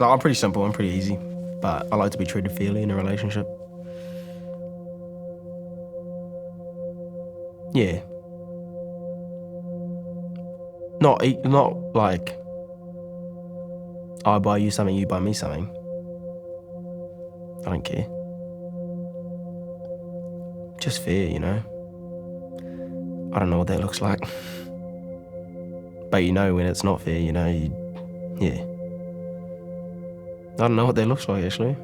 Like, I'm pretty simple, I'm pretty easy, but I like to be treated fairly in a relationship. Yeah. Not like I buy you something, you buy me something. I don't care. Just fair, you know? I don't know what that looks like. But you know when it's not fair, you know, yeah. I don't know what that looks like, actually.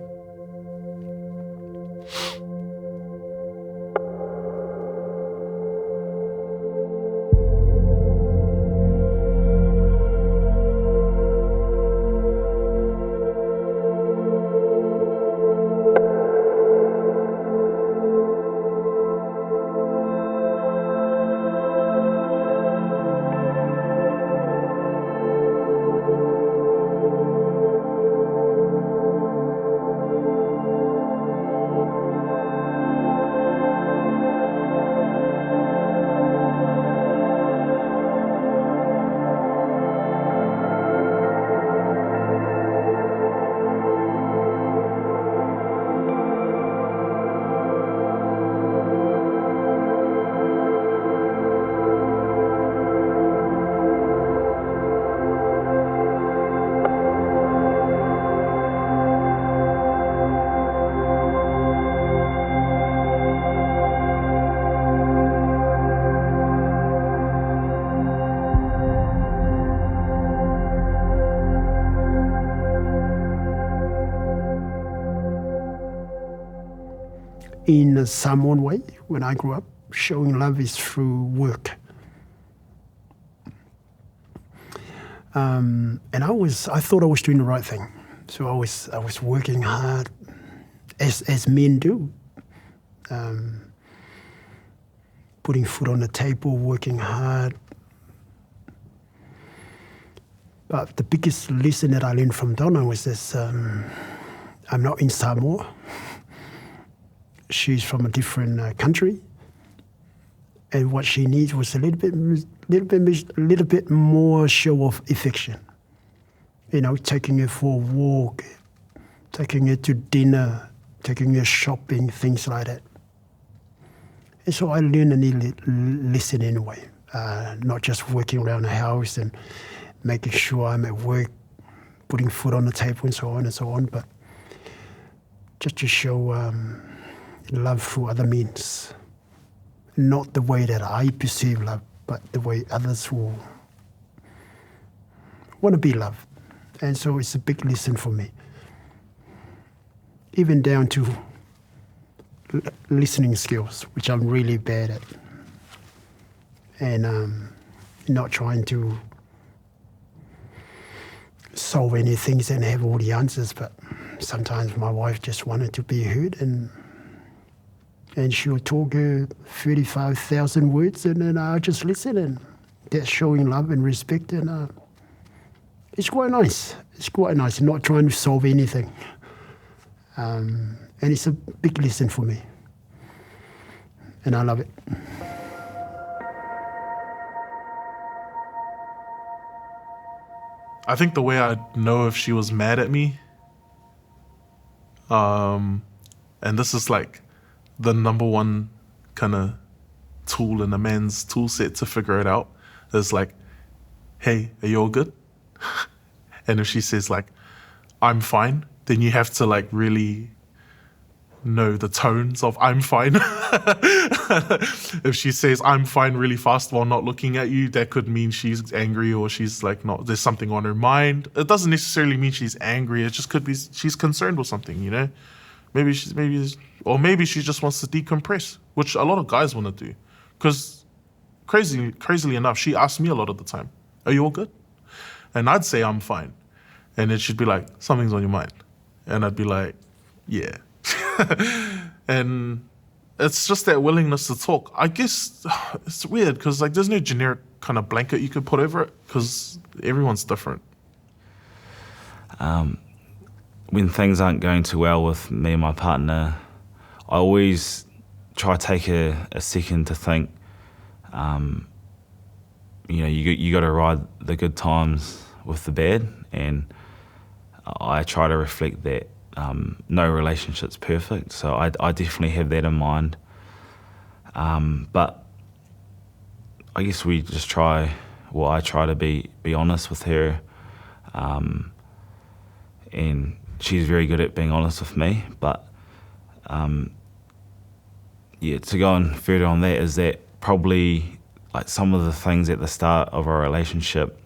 In some one way, when I grew up, showing love is through work. And I thought I was doing the right thing. So I was working hard, as men do. Putting food on the table, working hard. But the biggest lesson that I learned from Donna was this, I'm not in Samoa. She's from a different country, and what she needs was a little bit more show of affection. You know, taking her for a walk, taking her to dinner, taking her shopping, things like that. And so I learned a little lesson anyway, not just working around the house and making sure I'm at work, putting food on the table and so on, but just to show love through other means. Not the way that I perceive love, but the way others will want to be loved. And so it's a big lesson for me. Even down to listening skills, which I'm really bad at. And not trying to solve any things and have all the answers, but sometimes my wife just wanted to be heard, and she'll talk 35,000 words, and then I'll just listen, and that's showing love and respect, and it's quite nice. It's quite nice, not trying to solve anything. And it's a big lesson for me, and I love it. I think the way I'd know if she was mad at me, and this is like the number one kind of tool in a man's tool set to figure it out, is like, hey, are you all good? And if she says like, I'm fine, then you have to like really know the tones of I'm fine. If she says I'm fine really fast while not looking at you, that could mean she's angry, or she's like, not, there's something on her mind. It doesn't necessarily mean she's angry. It just could be she's concerned with something, you know? Maybe she just wants to decompress, which a lot of guys want to do. Because crazily enough, she asks me a lot of the time, are you all good? And I'd say I'm fine. And then she'd be like, something's on your mind. And I'd be like, yeah. And it's just that willingness to talk. I guess it's weird because like there's no generic kind of blanket you could put over it because everyone's different. When things aren't going too well with me and my partner, I always try to take a second to think. You got to ride the good times with the bad, and I try to reflect that no relationship's perfect, so I definitely have that in mind. But I guess I try to be honest with her, and she's very good at being honest with me. But to go on further on that is that probably like some of the things at the start of our relationship,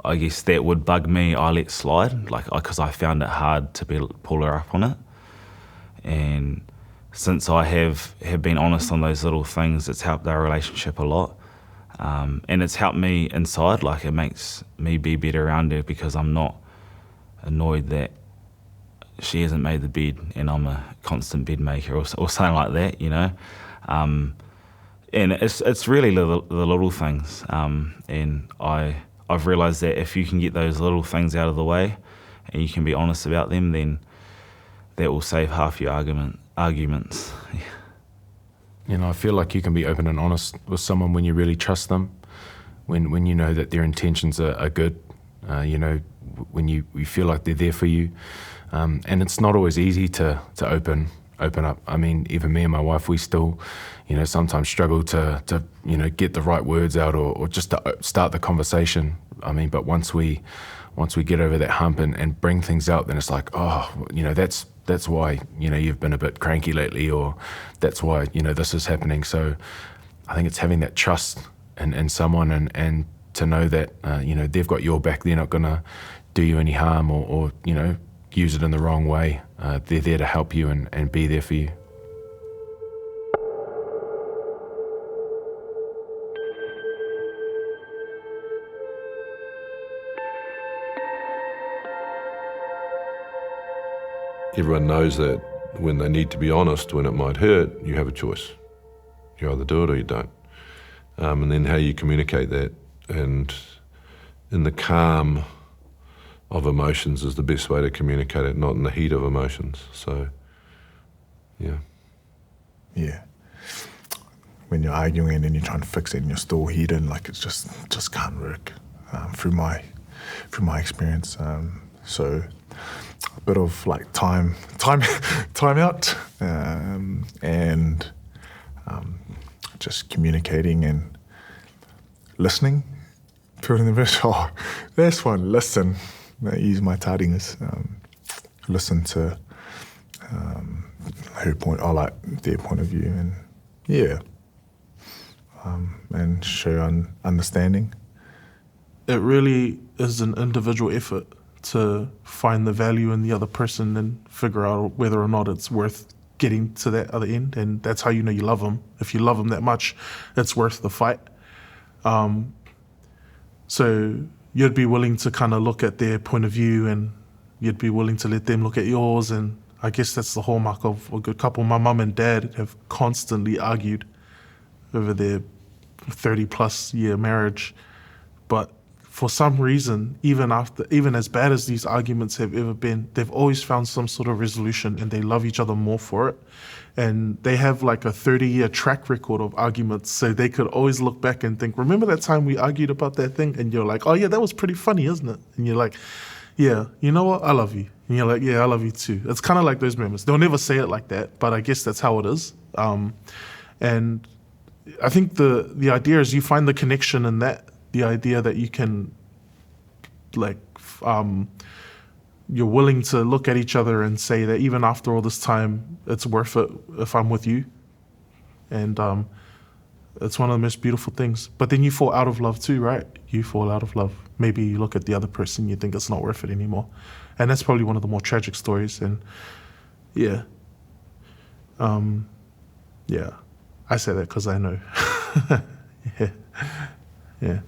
I guess that would bug me, I let slide, like because I found it hard to pull her up on it. And since I have been honest on those little things, it's helped our relationship a lot. And it's helped me inside, like it makes me be better around her because I'm not annoyed that she hasn't made the bed and I'm a constant bed maker or something like that, you know. And it's really the little things. And I've realised that if you can get those little things out of the way and you can be honest about them, then that will save half your arguments. You know, I feel like you can be open and honest with someone when you really trust them, when you know that their intentions are good, you know, when you feel like they're there for you. And it's not always easy to open up. I mean, even me and my wife, we still, you know, sometimes struggle to you know, get the right words out or just to start the conversation. I mean, but once we get over that hump and bring things out, then it's like, oh, you know, that's why, you know, you've been a bit cranky lately, or that's why, you know, this is happening. So I think it's having that trust in someone and to know that, you know, they've got your back. They're not going to do you any harm or, you know, use it in the wrong way. They're there to help you and be there for you. Everyone knows that when they need to be honest, when it might hurt, you have a choice. You either do it or you don't. And then how you communicate that, and in the calm of emotions is the best way to communicate it, not in the heat of emotions. So, yeah. Yeah. When you're arguing and you're trying to fix it and you're still heated, like it just can't work. Through my experience, so a bit of like time out, and just communicating and listening. Putting the verse, oh, that's one. Listen. I use my tardiness. Listen to her point, or like their point of view, and yeah, and show understanding. It really is an individual effort to find the value in the other person and figure out whether or not it's worth getting to that other end. And that's how you know you love them. If you love them that much, it's worth the fight. So you'd be willing to kind of look at their point of view, and you'd be willing to let them look at yours. And I guess that's the hallmark of a good couple. My mum and dad have constantly argued over their 30-plus year marriage, but for some reason, even as bad as these arguments have ever been, they've always found some sort of resolution, and they love each other more for it. And they have like a 30-year track record of arguments, so they could always look back and think, remember that time we argued about that thing? And you're like, oh yeah, that was pretty funny, isn't it? And you're like, yeah, you know what? I love you. And you're like, yeah, I love you too. It's kind of like those moments. They'll never say it like that, but I guess that's how it is. And I think the idea is you find the connection in that, the idea that you can, like, you're willing to look at each other and say that even after all this time, it's worth it if I'm with you. And it's one of the most beautiful things. But then you fall out of love too, right? You fall out of love. Maybe you look at the other person, you think it's not worth it anymore. And that's probably one of the more tragic stories. And yeah. Yeah. I say that because I know. Yeah. Yeah.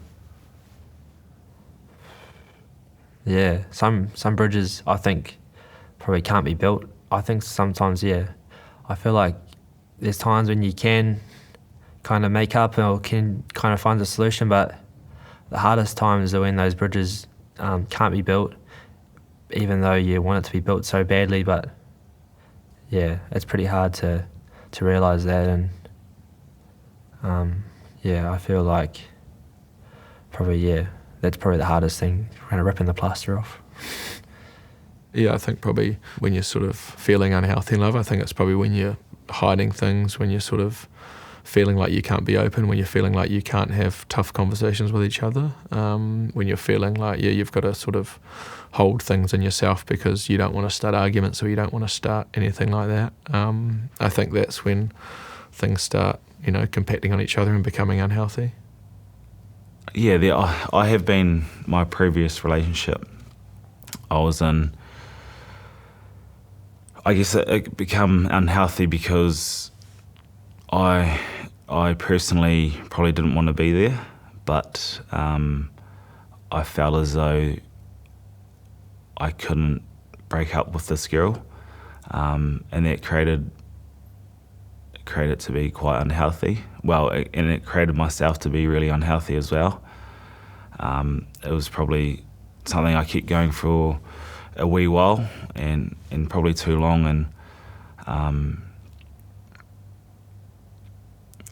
Yeah, some bridges I think probably can't be built. I think sometimes, yeah, I feel like there's times when you can kind of make up or can kind of find a solution, but the hardest times are when those bridges can't be built, even though you want it to be built so badly. But yeah, it's pretty hard to realise that, and yeah, I feel like probably, yeah, that's probably the hardest thing, kind of ripping the plaster off. Yeah, I think probably when you're sort of feeling unhealthy in love, I think it's probably when you're hiding things, when you're sort of feeling like you can't be open, when you're feeling like you can't have tough conversations with each other, when you're feeling like, you've got to sort of hold things in yourself because you don't want to start arguments or you don't want to start anything like that. I think that's when things start, compacting on each other and becoming unhealthy. Yeah, I have been, my previous relationship, I was in, I guess it became unhealthy because I personally probably didn't want to be there, but I felt as though I couldn't break up with this girl, and that created it to be quite unhealthy. Well, and it created myself to be really unhealthy as well. It was probably something I kept going for a wee while and probably too long, and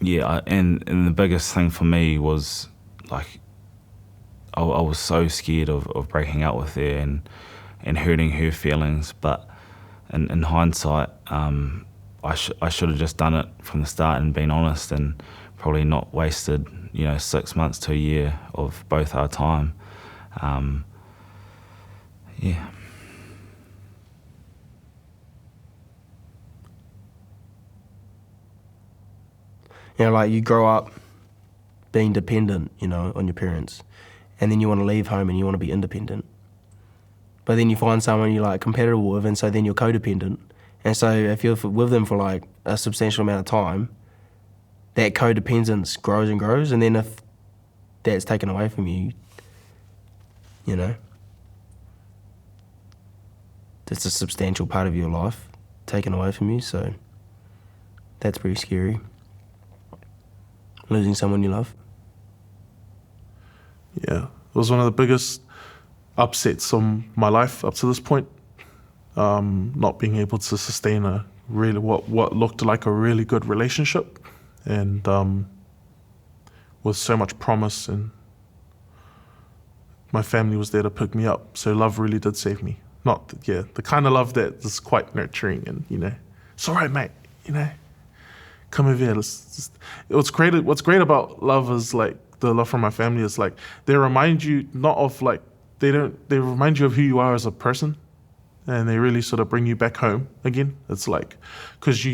and the biggest thing for me was like I was so scared of breaking up with her and hurting her feelings, but in hindsight I should have just done it from the start and been honest and probably not wasted 6 months to a year of both our time. Yeah. Like you grow up being dependent, on your parents, and then you want to leave home and you want to be independent. But then you find someone you're like compatible with, and so then you're codependent. And so if you're with them for like a substantial amount of time, that codependence grows and grows, and then if that's taken away from you, that's a substantial part of your life taken away from you, so that's pretty scary. Losing someone you love. Yeah, it was one of the biggest upsets of my life up to this point. Not being able to sustain a really what looked like a really good relationship, and with so much promise, and my family was there to pick me up. So love really did save me. The kind of love that is quite nurturing and it's all right, mate. Come over here. What's great about love is like the love from my family is like they remind you not of like they remind you of who you are as a person, and they really sort of bring you back home again. It's like because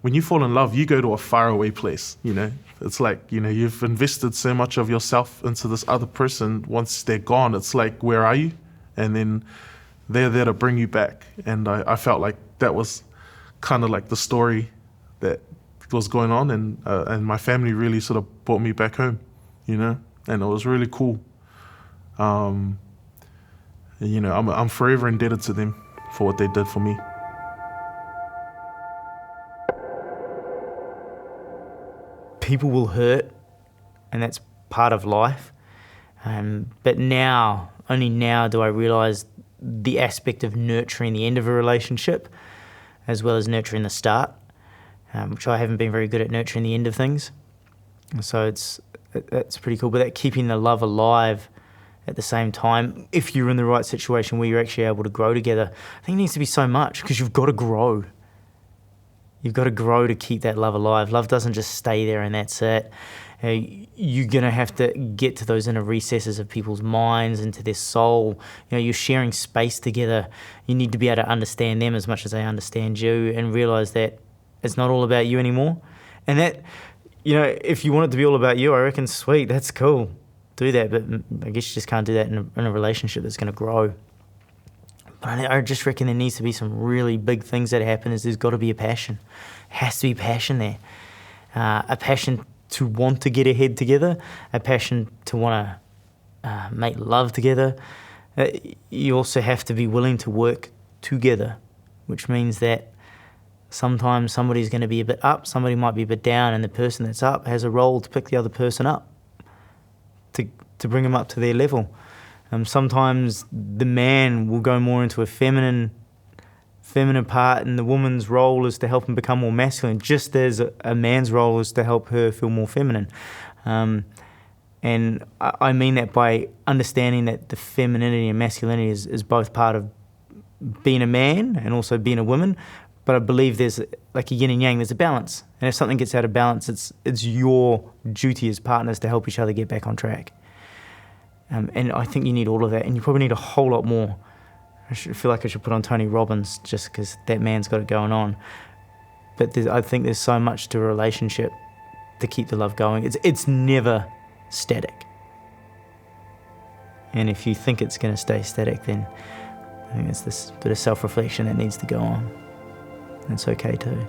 when you fall in love, you go to a faraway place. It's like you've invested so much of yourself into this other person. Once they're gone, it's like where are you? And then they're there to bring you back. And I felt like that was kind of like the story that was going on, and my family really sort of brought me back home, and it was really cool. I'm forever indebted to them for what they did for me. People will hurt, and that's part of life. But only now do I realise the aspect of nurturing the end of a relationship as well as nurturing the start, which I haven't been very good at nurturing the end of things. So it's pretty cool. But that keeping the love alive at the same time, if you're in the right situation where you're actually able to grow together, I think it needs to be so much because you've got to grow. You've got to grow to keep that love alive. Love doesn't just stay there and that's it. You're going to have to get to those inner recesses of people's minds, into their soul. You're sharing space together. You need to be able to understand them as much as they understand you and realise that it's not all about you anymore. And that, if you want it to be all about you, I reckon, sweet, that's cool. Do that, but I guess you just can't do that in a relationship that's going to grow. But I just reckon there needs to be some really big things that happen. There's got to be a passion. Has to be passion there. A passion to want to get ahead together, a passion to want to make love together. You also have to be willing to work together, which means that sometimes somebody's going to be a bit up, somebody might be a bit down, and the person that's up has a role to pick the other person up, to bring them up to their level. Sometimes the man will go more into a feminine part, and the woman's role is to help him become more masculine, just as a man's role is to help her feel more feminine. And I mean that by understanding that the femininity and masculinity is both part of being a man and also being a woman. But I believe there's like a yin and yang, there's a balance. And if something gets out of balance, it's your duty as partners to help each other get back on track. And I think you need all of that. And you probably need a whole lot more. I feel like I should put on Tony Robbins just because that man's got it going on. But I think there's so much to a relationship to keep the love going. It's never static. And if you think it's going to stay static, then I think it's this bit of self-reflection that needs to go on. And it's okay too.